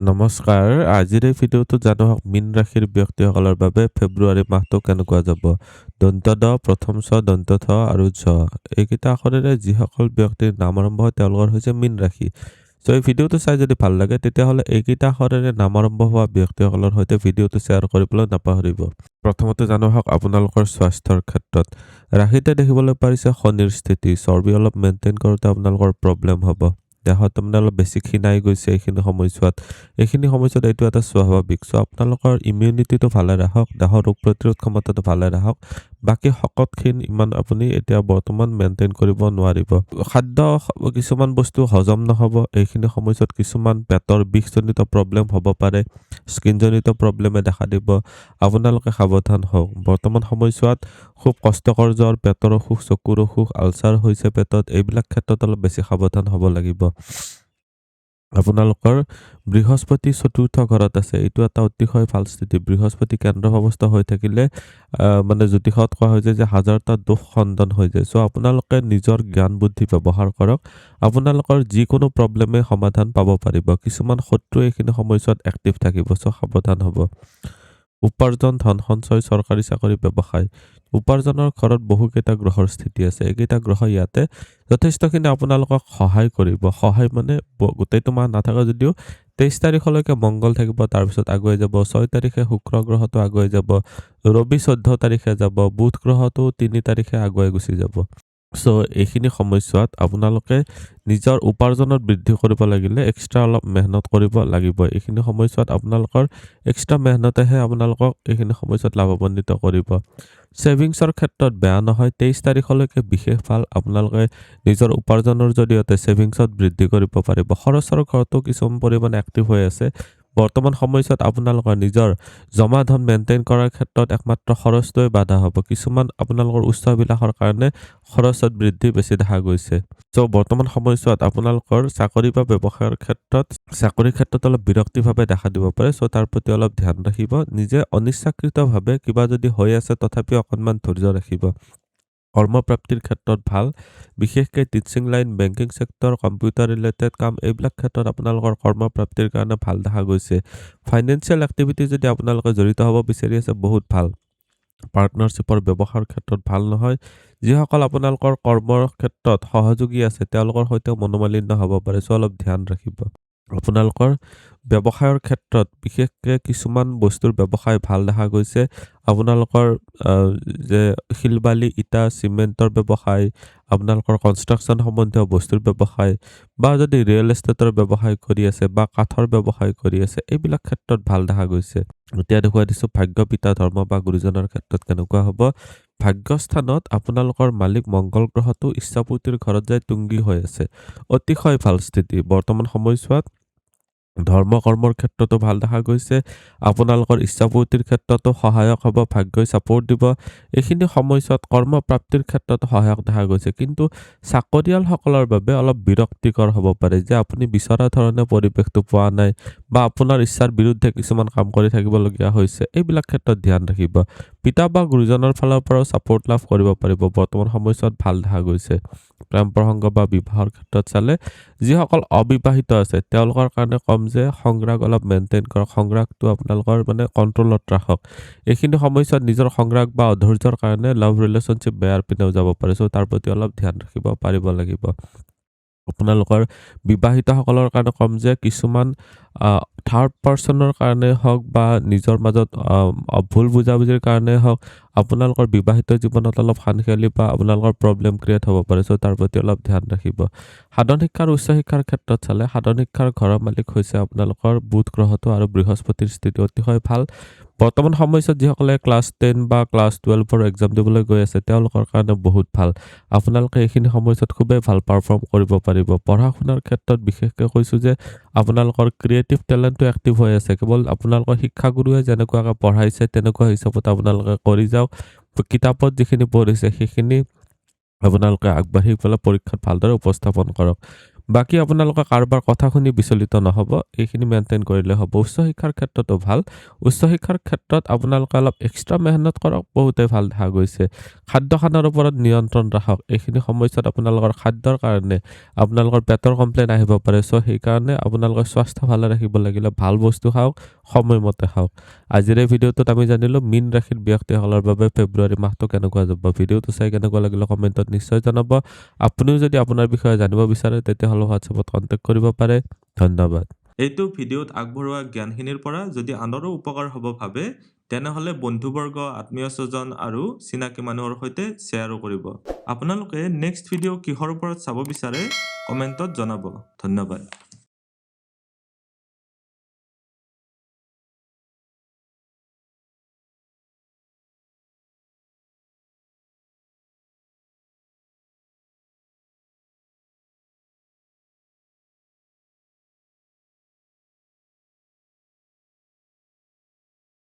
নমস্কাৰ। আজিৰ এই ভিডিঅ'টোত জানো হওক মীন ৰাশিৰ ব্যক্তিসকলৰ বাবে ফেব্ৰুৱাৰী মাহটো কেনেকুৱা যাব। দন্ত্য দ, প্ৰথম চ, দন্ত্য থ আৰু ঝ। এইকেইটা আখৰেৰে যিসকল ব্যক্তিৰ নাম আৰম্ভ হয় তেওঁলোকৰ হৈছে মীন ৰাশি। চ' এই ভিডিঅ'টো চাই যদি ভাল লাগে তেতিয়াহ'লে এইকেইটা আখৰেৰে নাম আৰম্ভ হোৱা ব্যক্তিসকলৰ সৈতে ভিডিঅ'টো শ্বেয়াৰ কৰিবলৈ নাপাহৰিব। প্ৰথমতে জানো হওক আপোনালোকৰ স্বাস্থ্যৰ ক্ষেত্ৰত। ৰাশিতে দেখিবলৈ পাৰিছে শনিৰ স্থিতি। চৰ্বি অলপ মেইনটেইন কৰোঁতে আপোনালোকৰ প্ৰব্লেম হ'ব। দেহত তাৰমানে অলপ বেছি ক্ষীণাই গৈছে এইখিনি সময়ছোৱাত। এইখিনি সময়ছোৱাত এইটো এটা স্বাভাৱিক। চ' আপোনালোকৰ ইমিউনিটিটো ভালে ৰাখক, দেহৰ ৰোগ প্ৰতিৰোধ ক্ষমতাটো ভালে ৰাখক। বাকী শকত ক্ষীণ ইমান আপুনি এতিয়া বৰ্তমান মেইনটেইন কৰিব নোৱাৰিব। খাদ্য কিছুমান বস্তু হজম নহ'ব। এইখিনি সময়ছোৱাত কিছুমান পেটৰ বিষজনিত প্ৰব্লেম হ'ব পাৰে, স্কিনজনিত প্ৰব্লেমে দেখা দিব। আপোনালোকে সাৱধান হওক। বৰ্তমান সময়ছোৱাত খুব কষ্টকৰ জ্বৰ, পেটৰ অসুখ, চকুৰ অসুখ, আলচাৰ হৈছে পেটত, এইবিলাক ক্ষেত্ৰত অলপ বেছি সাৱধান হ'ব লাগিব। আপোনালোকৰ বৃহস্পতি চতুৰ্থ ঘৰত আছে। এইটো এটা অতিশয় ভাল স্থিতি। বৃহস্পতি কেন্দ্ৰভৱস্থ হৈ থাকিলে মানে জ্যোতিষত কোৱা হয় যে হাজাৰটা দোষ খণ্ডন হৈ যায়। চ' আপোনালোকে নিজৰ জ্ঞান বুদ্ধি ব্যৱহাৰ কৰক। আপোনালোকৰ যিকোনো প্ৰব্লেমে সমাধান পাব পাৰিব। কিছুমান শত্ৰু এইখিনি সময়ছোৱাত এক্টিভ থাকিব। চ' সাৱধান হ'ব। উপাৰ্জন, ধন সঞ্চয়, চৰকাৰী চাকৰি, ব্যৱসায়। উপাৰ্জনৰ ঘৰত বহুকেইটা গ্ৰহৰ স্থিতি আছে। এইকেইটা গ্ৰহ ইয়াতে যথেষ্টখিনি আপোনালোকক সহায় কৰিব। সহায় মানে গোটেইটো মাহ নাথাকে যদিও 23 তাৰিখলৈকে মংগল থাকিব, তাৰপিছত আগুৱাই যাব। 6 তাৰিখে শুক্ৰ গ্ৰহটো আগুৱাই যাব। ৰবি 14 তাৰিখে যাব। বুধ গ্ৰহটো 3 তাৰিখে আগুৱাই গুচি যাব। চ' এইখিনি সময়ছোৱাত আপোনালোকে নিজৰ উপাৰ্জনত বৃদ্ধি কৰিব লাগিলে এক্সট্ৰা অলপ মেহনত কৰিব লাগিব। এইখিনি সময়ছোৱাত আপোনালোকৰ এক্সট্ৰা মেহনতেহে আপোনালোকক এইখিনি সময়ছোৱাত লাভান্বিত কৰিব। ছেভিংছৰ ক্ষেত্ৰত বেয়া নহয়। 23 তাৰিখলৈকে বিশেষ ভাল। আপোনালোকে নিজৰ উপাৰ্জনৰ জৰিয়তে ছেভিংছত বৃদ্ধি কৰিব পাৰিব। খৰচৰ ঘৰতো কিছুমান পৰিমাণে এক্টিভ হৈ আছে। বৰ্তমান সময়ছোৱাত আপোনালোকৰ নিজৰ জমা ধন মেইনটেইন কৰাৰ ক্ষেত্ৰত একমাত্ৰ খৰচটোৱে বাধা হ'ব। কিছুমান আপোনালোকৰ উচ্চাভিলাষৰ কাৰণে খৰচত বৃদ্ধি বেছি দেখা গৈছে। চ' বৰ্তমান সময়ছোৱাত আপোনালোকৰ চাকৰি বা ব্যৱসায়ৰ ক্ষেত্ৰত অলপ বিৰক্তিভাৱে দেখা দিব পাৰে। চ' তাৰ প্ৰতি অলপ ধ্যান ৰাখিব। নিজে অনিচ্ছাকৃতভাৱে কিবা যদি হৈ আছে তথাপিও অকণমান ধৈৰ্য ৰাখিব। কৰ্মপ্ৰাপ্তিৰ ক্ষেত্ৰত ভাল। বিশেষকৈ teaching line, banking sector, computer related কাম, এইবিলাক ক্ষেত্ৰত আপোনালোকৰ কৰ্মপ্ৰাপ্তিৰ কাৰণে ভাল দেখা গৈছে। ফাইনেন্সিয়েল এক্টিভিটি যদি আপোনালোকে জড়িত হ'ব বিচাৰি আছে বহুত ভাল। পাৰ্টনাৰশ্বিপৰ ব্যৱসায়ৰ ক্ষেত্ৰত ভাল নহয়। যিসকল আপোনালোকৰ কৰ্মৰ ক্ষেত্ৰত সহযোগী আছে তেওঁলোকৰ সৈতে মনোমালিন্য হ'ব পাৰে। চ' অলপ ধ্যান ৰাখিব। আপোনালোকৰ ব্যৱসায়ৰ ক্ষেত্ৰত বিশেষকৈ কিছুমান বস্তুৰ ব্যৱসায় ভাল দেখা গৈছে। আপোনালোকৰ যে শিল বালি, ইটা, চিমেণ্টৰ ব্যৱসায়, আপোনালোকৰ কনষ্ট্ৰাকশ্যন সম্বন্ধীয় বস্তুৰ ব্যৱসায়, বা যদি ৰিয়েল এষ্টেটৰ ব্যৱসায় কৰি আছে বা কাঠৰ ব্যৱসায় কৰি আছে, এইবিলাক ক্ষেত্ৰত ভাল দেখা গৈছে। এতিয়া দেখুৱাই দিছোঁ ভাগ্য, পিতা, ধৰ্ম বা গুৰুজনৰ ক্ষেত্ৰত কেনেকুৱা হ'ব। ভাগ্যস্থানত আপোনালোকৰ মালিক মংগল গ্ৰহটো ইচ্ছাপূৰ্তিৰ ঘৰত যায় তুংগী হৈ আছে। অতিশয় ভাল স্থিতি। বৰ্তমান সময়ছোৱাত ধৰ্ম কৰ্মৰ ক্ষেত্ৰতো ভাল দেখা গৈছে। আপোনালোকৰ ইচ্ছাপূৰ্তিৰ ক্ষেত্ৰতো সহায়ক হ'ব, ভাগ্যই ছাপোৰ্ট দিব। এইখিনি সময়ছোৱাত কৰ্মপ্ৰাপ্তিৰ ক্ষেত্ৰত সহায়ক দেখা গৈছে। কিন্তু চাকৰিয়ালসকলৰ বাবে অলপ বিৰক্তিকৰ হ'ব পাৰে যে আপুনি বিচৰা ধৰণে পৰিৱেশটো পোৱা নাই বা আপোনাৰ ইচ্ছাৰ বিৰুদ্ধে কিছুমান কাম কৰি থাকিবলগীয়া হৈছে। এইবিলাক ক্ষেত্ৰত ধ্যান ৰাখিব। পিতা বা গুৰুজনৰ ফালৰ পৰাও ছাপোৰ্ট লাভ কৰিব পাৰিব। বৰ্তমান সময়ছোৱাত ভাল দেখা গৈছে। প্ৰেম প্ৰসংগ বা বিবাহৰ ক্ষেত্ৰত চালে যিসকল অবিবাহিত আছে তেওঁলোকৰ কাৰণে কম যে সংগ্ৰাগ অলপ মেইনটেইন কৰক। সংগ্ৰাগটো আপোনালোকৰ মানে কণ্ট্ৰলত ৰাখক। এইখিনি সময়ছোৱাত নিজৰ সংগ্ৰাগ বা অধৈৰ্যৰ কাৰণে লাভ ৰিলেশ্যনশ্বিপ বেয়াৰ পিনেও যাব পাৰে। চ' তাৰ প্ৰতি অলপ ধ্যান ৰাখিব পাৰিব লাগিব। আপোনালোকৰ বিবাহিতসকলৰ কাৰণে ক'ম যে কিছুমান থাৰ্ড পাৰ্চনৰ কাৰণে হওক বা নিজৰ মাজত ভুল বুজাবুজিৰ কাৰণে হওক আপোনালোকৰ বিবাহিত জীৱনত অলপ সানখেলি বা আপোনালোকৰ প্ৰব্লেম ক্ৰিয়েট হ'ব পাৰে। চ' তাৰ প্ৰতি অলপ ধ্যান ৰাখিব। সাধন শিক্ষা আৰু উচ্চ শিক্ষাৰ ক্ষেত্ৰত চালে সাধন শিক্ষাৰ ঘৰৰ মালিক হৈছে আপোনালোকৰ বুধ গ্ৰহটো আৰু বৃহস্পতিৰ স্থিতি অতিশয় ভাল। বৰ্তমান সময়ছোৱাত যিসকলে ক্লাছ 10 বা ক্লাছ 12ৰ এক্সাম দিবলৈ গৈ আছে তেওঁলোকৰ কাৰণে বহুত ভাল। আপোনালোকে এইখিনি সময়ছোৱাত খুবেই ভাল পাৰফৰ্ম কৰিব পাৰিব। পঢ়া শুনাৰ ক্ষেত্ৰত বিশেষকৈ কৈছোঁ যে আপোনালোকৰ ক্ৰিয়েটিভ টেলেণ্টটো এক্টিভ হৈ আছে। কেৱল আপোনালোকৰ শিক্ষাগুৰুৱে যেনেকুৱাকৈ পঢ়াইছে তেনেকুৱা হিচাপত আপোনালোকে কৰি যাওক। কিতাপত যিখিনি পঢ়িছে সেইখিনি আপোনালোকে আগবাঢ়ি পেলাই পৰীক্ষাত ভালদৰে উপস্থাপন কৰক। বাকী আপোনালোকে কাৰোবাৰ কথা শুনি বিচলিত নহ'ব, এইখিনি মেইনটেইন কৰিলে হ'ব। উচ্চ শিক্ষাৰ ক্ষেত্ৰতো ভাল। উচ্চ শিক্ষাৰ ক্ষেত্ৰত আপোনালোকে অলপ এক্সট্ৰা মেহনত কৰক, বহুতেই ভাল দেখা গৈছে। খাদ্য-খানাৰ ওপৰত নিয়ন্ত্ৰণ ৰাখক। এইখিনি সময়ছোৱাত আপোনালোকৰ খাদ্যৰ কাৰণে আপোনালোকৰ পেটৰ কমপ্লেইন আহিব পাৰে। চ' সেইকাৰণে আপোনালোকে স্বাস্থ্য ভালে ৰাখিব লাগিলে ভাল বস্তু খাওক, সময়মতে খাওক। আজিৰ এই ভিডিঅ'টোত আমি জানিলোঁ মীন ৰাশিৰ ব্যক্তিসকলৰ বাবে ফেব্ৰুৱাৰী মাহটো কেনেকুৱা যাব। ভিডিঅ'টো চাই কেনেকুৱা লাগিলে কমেণ্টত নিশ্চয় জনাব। আপুনিও যদি আপোনাৰ বিষয়ে জানিব বিচাৰে তেতিয়াহ'লে হোৱাটছএপত কণ্টেক্ট কৰিব পাৰে। ধন্যবাদ। এইটো ভিডিঅ'ত আগবঢ়োৱা জ্ঞানখিনিৰ পৰা যদি আনৰো উপকাৰ হ'ব ভাবে তেনেহ'লে বন্ধুবৰ্গ, আত্মীয় স্বজন আৰু চিনাকি মানুহৰ সৈতে শ্বেয়াৰো কৰিব। আপোনালোকে নেক্সট ভিডিঅ' কিহৰ ওপৰত চাব বিচাৰে কমেণ্টত জনাব। ধন্যবাদ।